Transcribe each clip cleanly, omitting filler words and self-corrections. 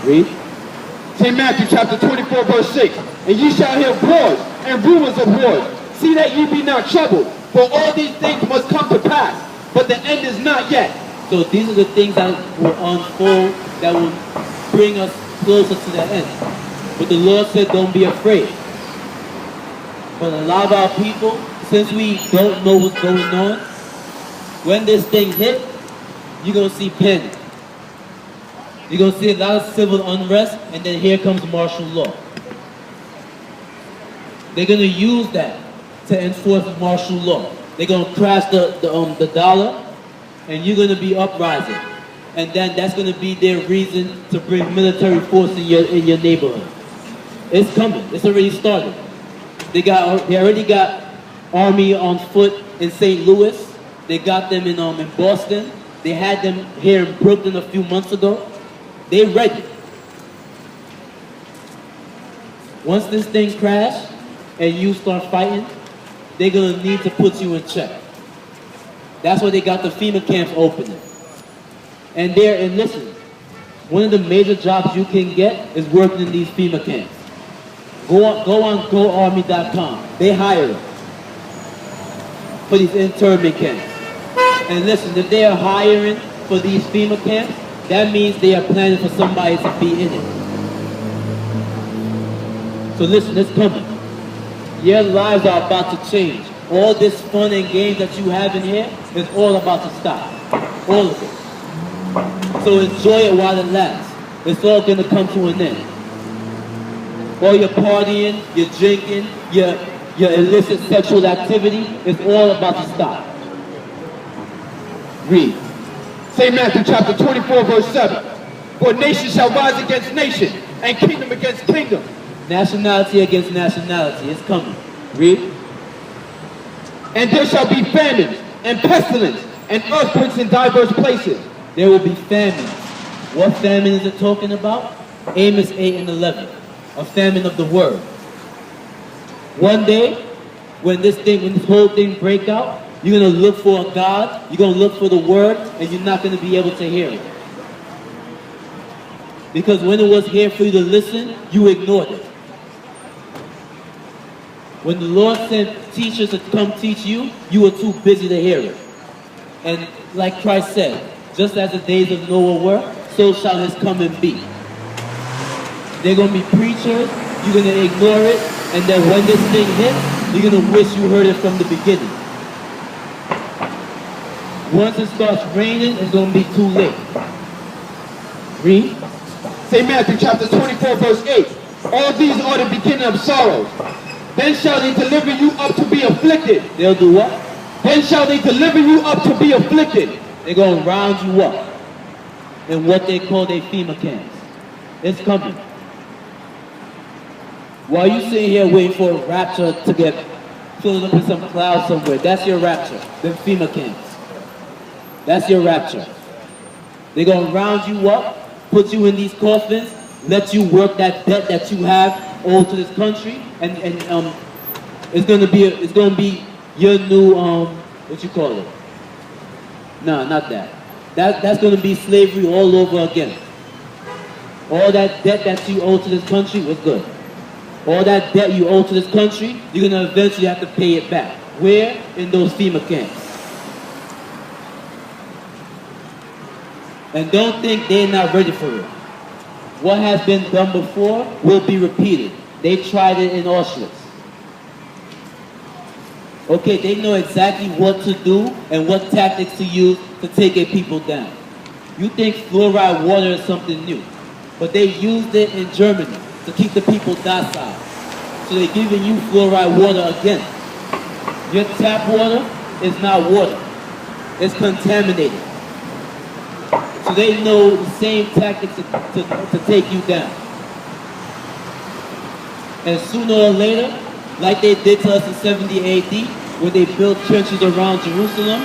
Read. St. Matthew chapter 24, verse 6. And ye shall hear wars and rumors of wars. See that ye be not troubled, for all these things must come to pass, but the end is not yet. So these are the things that will unfold, that will bring us closer to the end. But the Lord said, don't be afraid. But a lot of our people, since we don't know what's going on, when this thing hit, you're going to see panic. You're going to see a lot of civil unrest, and then here comes martial law. They're going to use that to enforce martial law. They're going to crash the dollar, and you're going to be uprising. And then that's going to be their reason to bring military force in your neighborhood. It's coming. It's already started. They already got army on foot in St. Louis. They got them in Boston. They had them here in Brooklyn a few months ago. They're ready. Once this thing crashes and you start fighting, they're going to need to put you in check. That's why they got the FEMA camps opening. And listen, one of the major jobs you can get is working in these FEMA camps. Go on GoArmy.com. They hire them for these internment camps. And listen, if they are hiring for these FEMA camps, that means they are planning for somebody to be in it. So listen, it's coming. Your lives are about to change. All this fun and games that you have in here is all about to stop. All of it. So enjoy it while it lasts. It's all going to come to an end. All your partying, your drinking, your illicit sexual activity is all about to stop. Read. St. Matthew chapter 24, verse 7. For nation shall rise against nation, and kingdom against kingdom. Nationality against nationality. It's coming. Read. And there shall be famines, and pestilence, and earthquakes in diverse places. There will be famines. What famine is it talking about? Amos 8 and 11. A famine of the word. One day, when this whole thing break out, you're going to look for a God, you're going to look for the word, and you're not going to be able to hear it. Because when it was here for you to listen, you ignored it. When the Lord sent teachers to come teach you, you were too busy to hear it. And like Christ said, just as the days of Noah were, so shall his coming be. They're going to be preachers, you're going to ignore it, and then when this thing hits, you're going to wish you heard it from the beginning. Once it starts raining, it's going to be too late. Read. St. Matthew chapter 24, verse 8. All these are the beginning of sorrows. Then shall they deliver you up to be afflicted. They'll do what? Then shall they deliver you up to be afflicted. They're going to round you up in what they call their FEMA camps. It's coming. While you sitting here waiting for a rapture to get filled up in some cloud somewhere, that's your rapture. The FEMA camps. That's your rapture. They're going to round you up, put you in these coffins, let you work that debt that you have owed to this country, and it's going to be your new what you call it? No, not that. That's going to be slavery all over again. All that debt that you owe to this country was good. All that debt you owe to this country, you're going to eventually have to pay it back. Where? In those FEMA camps. And don't think they're not ready for it. What has been done before will be repeated. They tried it in Auschwitz. Okay, they know exactly what to do and what tactics to use to take their people down. You think fluoride water is something new, but they used it in Germany to keep the people docile. So they're giving you fluoride water again. Your tap water is not water. It's contaminated. So they know the same tactics to take you down. And sooner or later, like they did to us in 70 AD, when they built trenches around Jerusalem,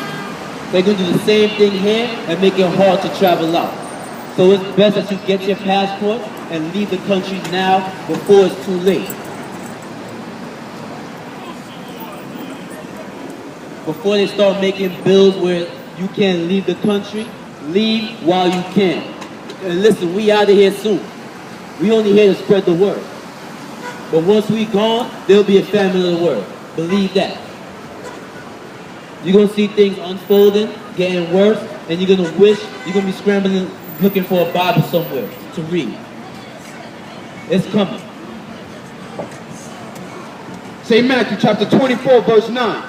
they're going to do the same thing here and make it hard to travel out. So it's best that you get your passport and leave the country now before it's too late. Before they start making bills where you can't leave the country, leave while you can. And listen, we out of here soon. We only here to spread the word. But once we gone, there'll be a famine of the word. Believe that. You're going to see things unfolding, getting worse, and you're going to wish, you're going to be scrambling, looking for a Bible somewhere to read. It's coming. St. Matthew chapter 24, verse 9.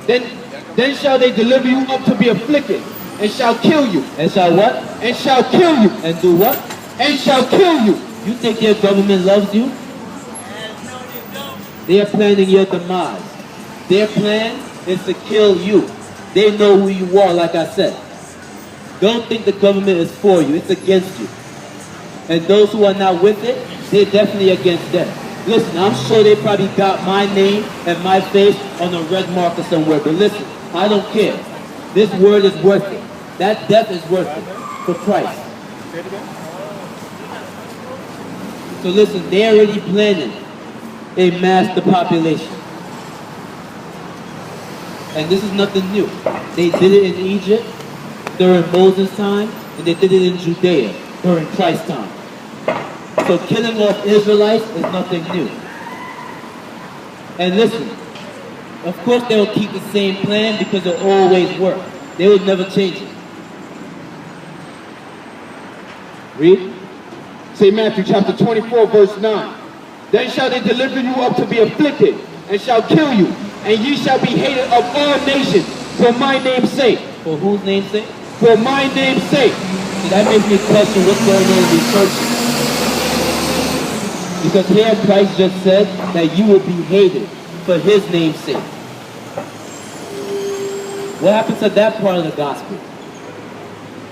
Then shall they deliver you up to be afflicted, and shall kill you. And shall what? And shall kill you. And do what? And shall kill you. You think your government loves you? They are planning your demise. Their plan is to kill you. They know who you are, like I said. Don't think the government is for you. It's against you. And those who are not with it, they're definitely against them. Listen, I'm sure they probably got my name and my face on a red marker somewhere. But listen, I don't care. This word is worth it. That death is worth it for Christ. So listen, they're already planning a mass depopulation. And this is nothing new. They did it in Egypt during Moses' time, and they did it in Judea during Christ's time. So killing off Israelites is nothing new. And listen, of course they will keep the same plan because it always worked. They would never change it. Read. St. Matthew chapter 24, verse 9. Then shall they deliver you up to be afflicted, and shall kill you, and ye shall be hated of all nations for my name's sake. For whose name's sake? For my name's sake. See, that makes me question what's going on in these churches. Because here Christ just said that you will be hated for his name's sake. What happened to that part of the gospel?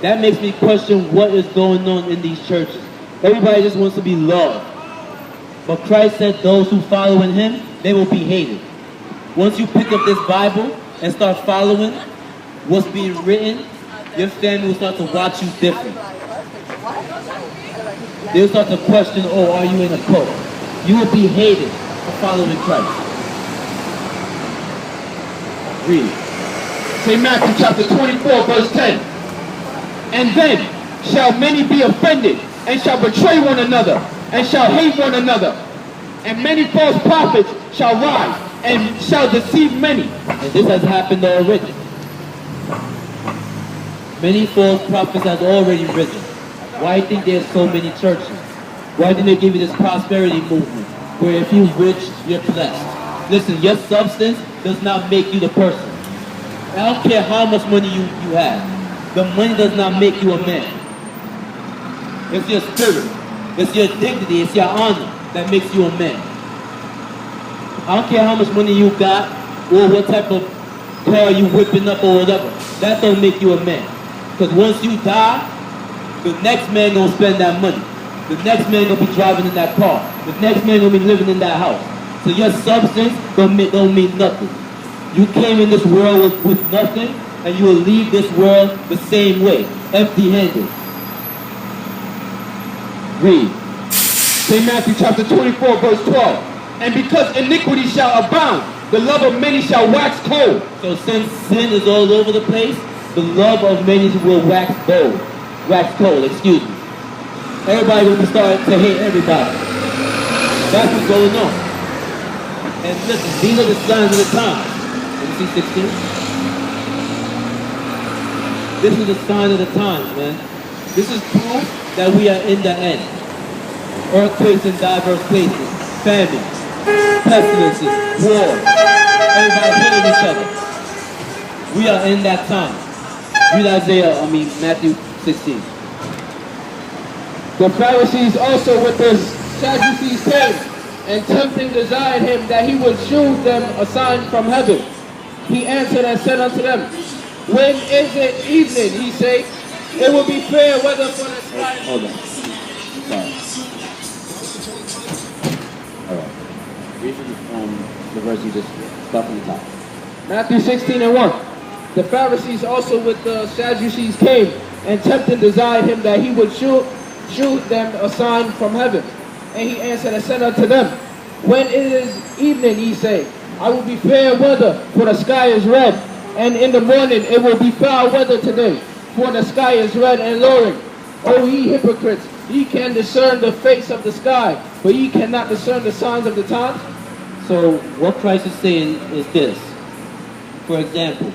That makes me question what is going on in these churches. Everybody just wants to be loved. But Christ said those who follow in him, they will be hated. Once you pick up this Bible and start following what's being written, your family will start to watch you different. They'll start to question, oh, are you in a cult? You will be hated for following Christ. Read. St. Matthew chapter 24, verse 10. And then shall many be offended, and shall betray one another, and shall hate one another. And many false prophets shall rise, and shall deceive many. And this has happened already. Many false prophets have already risen. Why do you think there's so many churches? Why didn't they give you this prosperity movement, where if you're rich, you're blessed? Listen, your substance does not make you the person. I don't care how much money you have. The money does not make you a man. It's your spirit. It's your dignity. It's your honor that makes you a man. I don't care how much money you got or what type of car you whipping up or whatever. That don't make you a man. Because once you die, the next man gonna spend that money. The next man gonna be driving in that car. The next man gonna be living in that house. So your substance don't mean nothing. You came in this world with nothing, and you will leave this world the same way, empty-handed. Read. St. Matthew chapter 24, verse 12. And because iniquity shall abound, the love of many shall wax cold. So since sin is all over the place, the love of many will wax cold, excuse me. Everybody will start to hate everybody. That's what's going on. And listen, these are the signs of the times. Let me see 16. This is a sign of the times, man. This is proof that we are in the end. Earthquakes in diverse places, famines, pestilences, wars, everybody hating each other. We are in that time. Read Matthew 16. The Pharisees also with the Sadducees came, and tempting desired him that he would shew them a sign from heaven. He answered and said unto them, When is it evening, he said, it will be fair weather for the sky. Hold on. Sorry. Alright. Read from the verse you just start from the top. Matthew 16 and 1. The Pharisees also with the Sadducees came, and tempting desired him that he would shew them a sign from heaven. And he answered and said unto them, When it is evening, ye say, I will be fair weather, for the sky is red. And in the morning it will be foul weather today, for the sky is red and lowering. O ye hypocrites, Ye can discern the face of the sky, but ye cannot discern the signs of the times. So what Christ is saying is this. For example,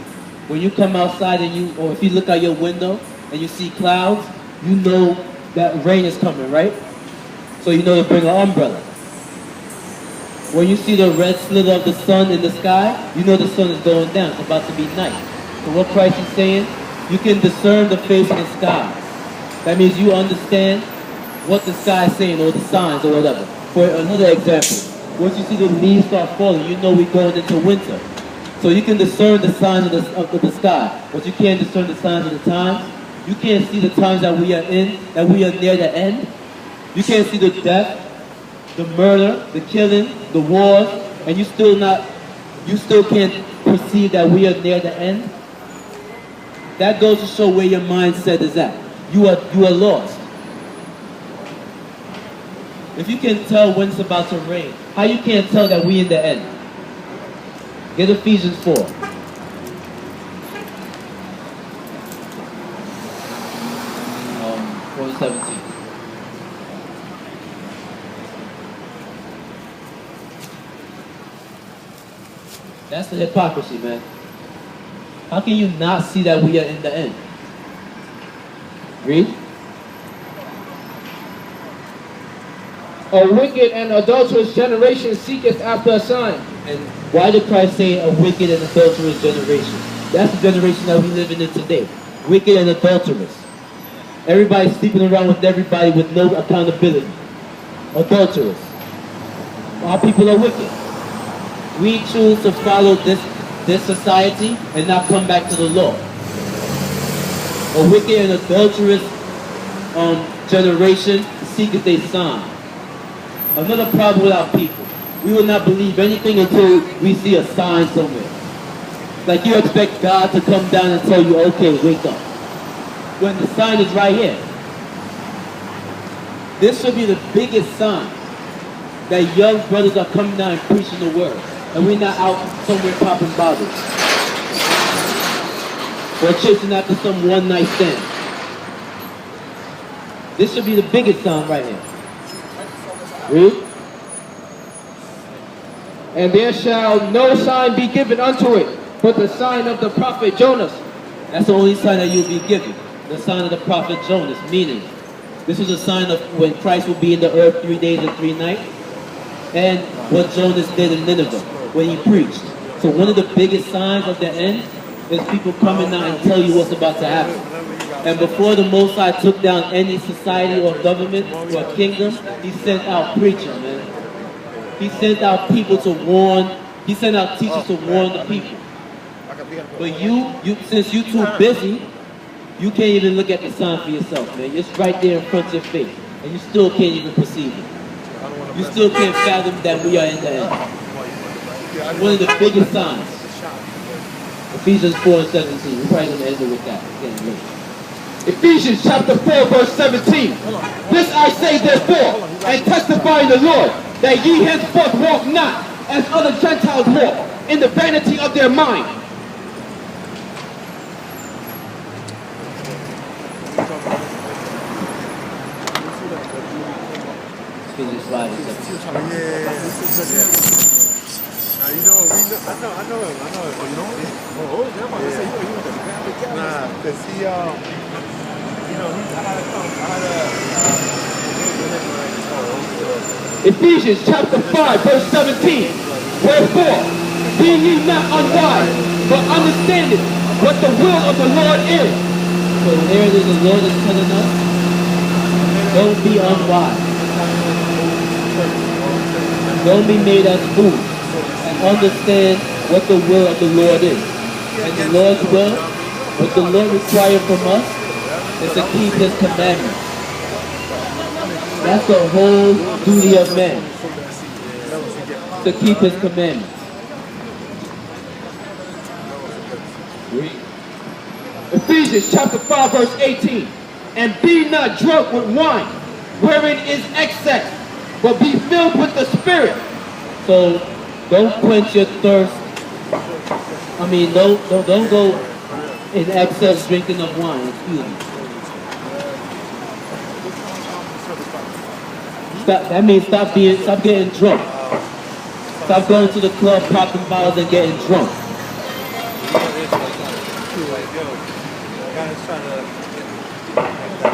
when you come outside or if you look out your window and you see clouds, you know that rain is coming, right? So you know to bring an umbrella. When you see the red sliver of the sun in the sky, you know the sun is going down. It's about to be night. So what Christ is saying, you can discern the face of the sky. That means you understand what the sky is saying or the signs or whatever. For another example, once you see the leaves start falling, you know we're going into winter. So you can discern the signs of the sky, but you can't discern the signs of the times. You can't see the times that we are in, that we are near the end. You can't see the death, the murder, the killing, the wars, and you still can't perceive that we are near the end. That goes to show where your mindset is at. You are lost. If you can tell when it's about to rain, how you can't tell that we in the end? Get Ephesians 4. Verse 17. That's the hypocrisy, man. How can you not see that we are in the end? Read. A wicked and adulterous generation seeketh after a sign. And why did Christ say a wicked and adulterous generation? That's the generation that we live in today. Wicked and adulterous. Everybody's sleeping around with everybody with no accountability. Adulterous. Our people are wicked. We choose to follow this society and not come back to the law. A wicked and adulterous generation seeketh a sign. Another problem with our people. We will not believe anything until we see a sign somewhere. Like you expect God to come down and tell you, okay, wake up. When the sign is right here. This should be the biggest sign that young brothers are coming down and preaching the word. And we're not out somewhere popping bottles. Or chasing after some one night stand. This should be the biggest sign right here. Read. And there shall no sign be given unto it, but the sign of the prophet Jonas. That's the only sign that you'll be given. The sign of the prophet Jonas. Meaning, this is a sign of when Christ will be in the earth 3 days and 3 nights. And what Jonas did in Nineveh when he preached. So one of the biggest signs of the end is people coming out and tell you what's about to happen. And before the Most High took down any society or government or kingdom, he sent out preachers, man. He sent out people to warn. He sent out teachers to warn the people. But you since you're too busy, you can't even look at the sign for yourself, man. It's right there in front of your face. And you still can't even perceive it. You still can't fathom that we are in the end. One of the biggest signs. Ephesians 4 and 17. We're probably going to end it with that. Again, later. Ephesians chapter 4 verse 17. This I say therefore, and testify in the Lord, that ye henceforth walk not as other Gentiles walk, in the vanity of their mind. Ephesians 5 and 17. I know him. You know him? Oh, yeah, I'm about to say, you know, nah, because he, Ephesians chapter 5 verse 17. Wherefore, be ye not unwise, but understanding what the will of the Lord is. So there it is, the Lord is telling us, don't be unwise. Don't be made as fools. And understand what the will of the Lord is. And the Lord's will, what the Lord requires from us, is to keep his commandments. That's the whole duty of man. To keep his commandments. Ephesians chapter 5 verse 18. And be not drunk with wine, wherein is excess, but be filled with the Spirit. So don't quench your thirst. I mean, don't go in excess drinking of wine. Excuse me. That means stop getting drunk. Stop going to the club, popping bottles, and getting drunk.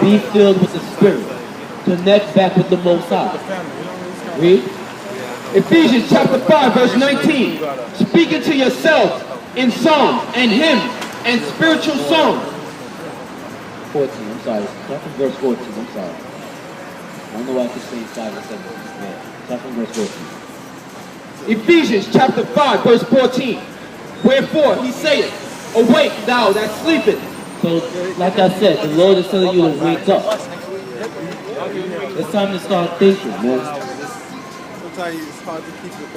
Be filled with the Spirit. Connect back with the Most High. Read. Ephesians chapter 5, verse 19. Speaking to yourselves in psalms and hymns and spiritual songs. 14, I'm sorry. Start from verse 14, I'm sorry. I don't know why I keep saying 5 and 7. Yeah. Start from verse 14. Ephesians chapter 5, verse 14. Wherefore he saith, awake thou that sleepest. So, like I said, the Lord is telling you to wake up. It's time to start thinking, man.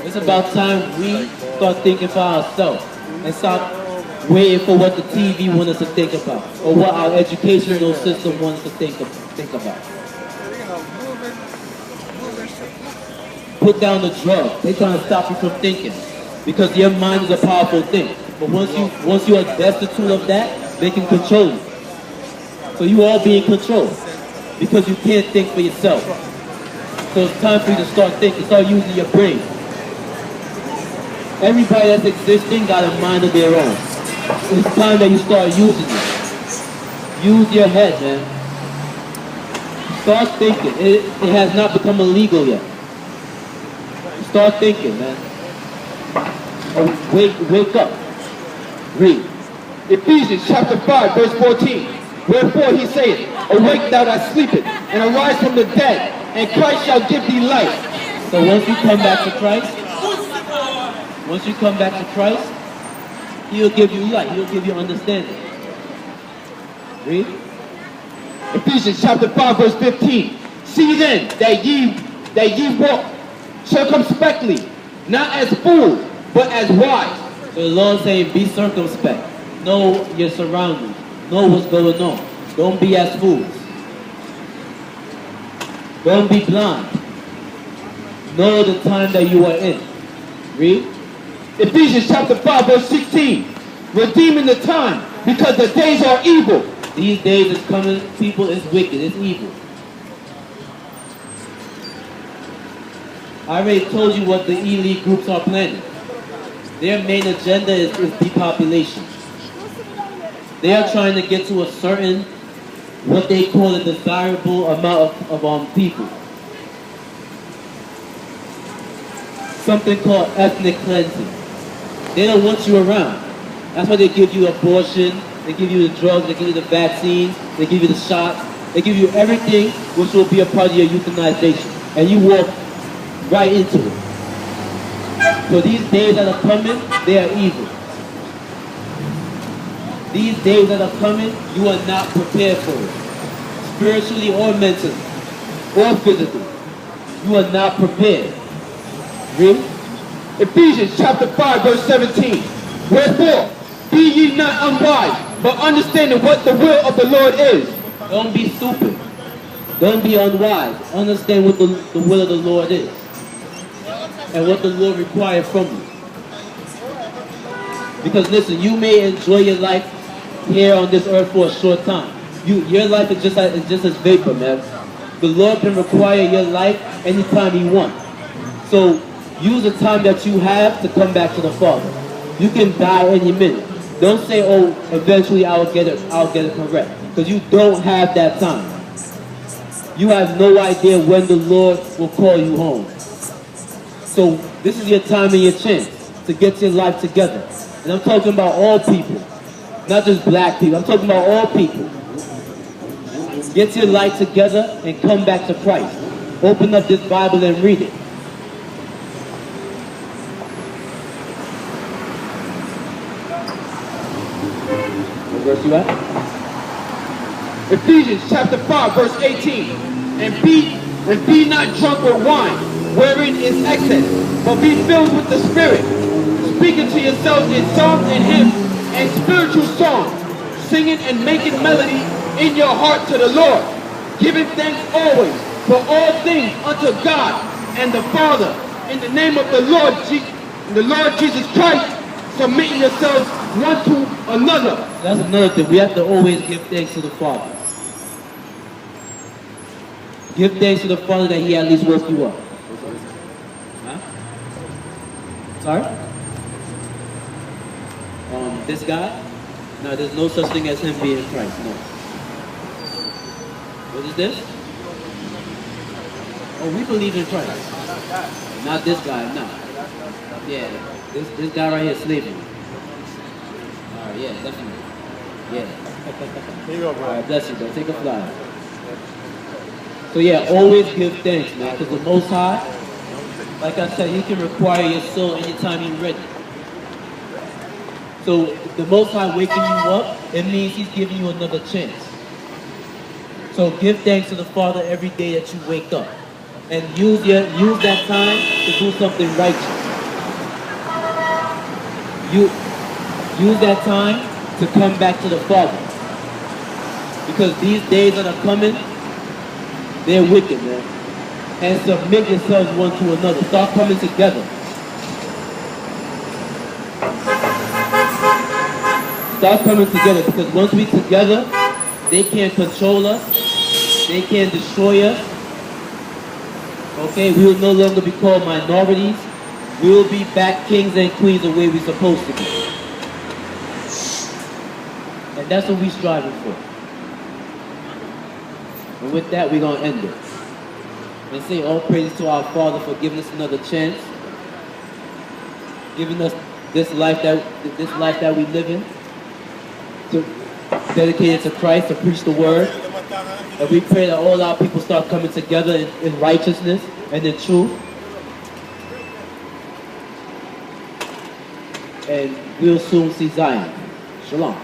It's about time we start thinking for ourselves and stop waiting for what the TV wants us to think about or what our educational system wants us to think about. Put down the drugs. They're trying to stop you from thinking because your mind is a powerful thing. But once you are destitute of that, they can control you. So you all be in control because you can't think for yourself. So it's time for you to start thinking, start using your brain. Everybody that's existing got a mind of their own. It's time that you start using it. Use your head, man. Start thinking. It has not become illegal yet. Start thinking, man. Wake up. Read. Ephesians chapter 5, verse 14. Wherefore he saith, awake thou that sleepest, and arise from the dead, and Christ shall give thee light. So once you come back to Christ, he'll give you light. He'll give you understanding. Read. Ephesians chapter 5, verse 15. See then that ye walk circumspectly, not as fools, but as wise. So the Lord saying, be circumspect. Know your surroundings. Know what's going on. Don't be as fools. Don't be blind. Know the time that you are in. Read. Ephesians chapter 5, verse 16. Redeeming the time, because the days are evil. These days is coming, people, is wicked, it's evil. I already told you what the elite groups are planning. Their main agenda is depopulation. They are trying to get to a certain, what they call a desirable amount of people. Something called ethnic cleansing. They don't want you around. That's why they give you abortion, they give you the drugs, they give you the vaccines, they give you the shots, they give you everything which will be a part of your euthanization. And you walk right into it. So these days that are coming, they are evil. These days that are coming, you are not prepared for it. Spiritually or mentally, or physically. You are not prepared. Read. Ephesians chapter 5, verse 17. Wherefore, be ye not unwise, but understanding what the will of the Lord is. Don't be stupid. Don't be unwise. Understand what the will of the Lord is. And what the Lord requires from you. Because listen, you may enjoy your life here on this earth for a short time. Your life is just as vapor, man. The Lord can require your life anytime He wants. So use the time that you have to come back to the Father. You can die any minute. Don't say, oh, eventually I'll get it correct. Because you don't have that time. You have no idea when the Lord will call you home. So this is your time and your chance to get your life together. And I'm talking about all people. Not just black people. I'm talking about all people. Get your life together and come back to Christ. Open up this Bible and read it. What verse you at? Ephesians chapter 5, verse 18. And be not drunk with wine, wherein is excess, but be filled with the Spirit, speaking to yourselves in psalms and hymns and spiritual songs, singing and making melody in your heart to the Lord, giving thanks always for all things unto God and the Father, in the name of the Lord Jesus Christ, submitting yourselves one to another. That's another thing. We have to always give thanks to the Father. Give thanks to the Father that He at least woke you up. Huh? Sorry? This guy? No, there's no such thing as him being Christ. No. What is this? Oh, we believe in Christ. Not this guy, no. Yeah, this guy right here, slavery. Alright, yeah, definitely. Yeah. Here you go, bro. Alright, bless you, bro. Take a fly. So yeah, always give thanks, man, because the Most High, like I said, He can require your soul anytime He's ready. So the Most High waking you up, it means He's giving you another chance. So give thanks to the Father every day that you wake up. And use that time to do something righteous. Use that time to come back to the Father. Because these days that are coming, they're wicked, man. And submit yourselves one to another. Start coming together. Start coming together, because once we together, they can't control us. They can't destroy us. Okay, we will no longer be called minorities. We will be back kings and queens the way we're supposed to be. And that's what we're striving for. And with that, we're going to end it. And say all praise to our Father for giving us another chance. Giving us this life that we live in. To dedicate it to Christ, to preach the word. And we pray that all our people start coming together in righteousness and in truth. And we'll soon see Zion. Shalom.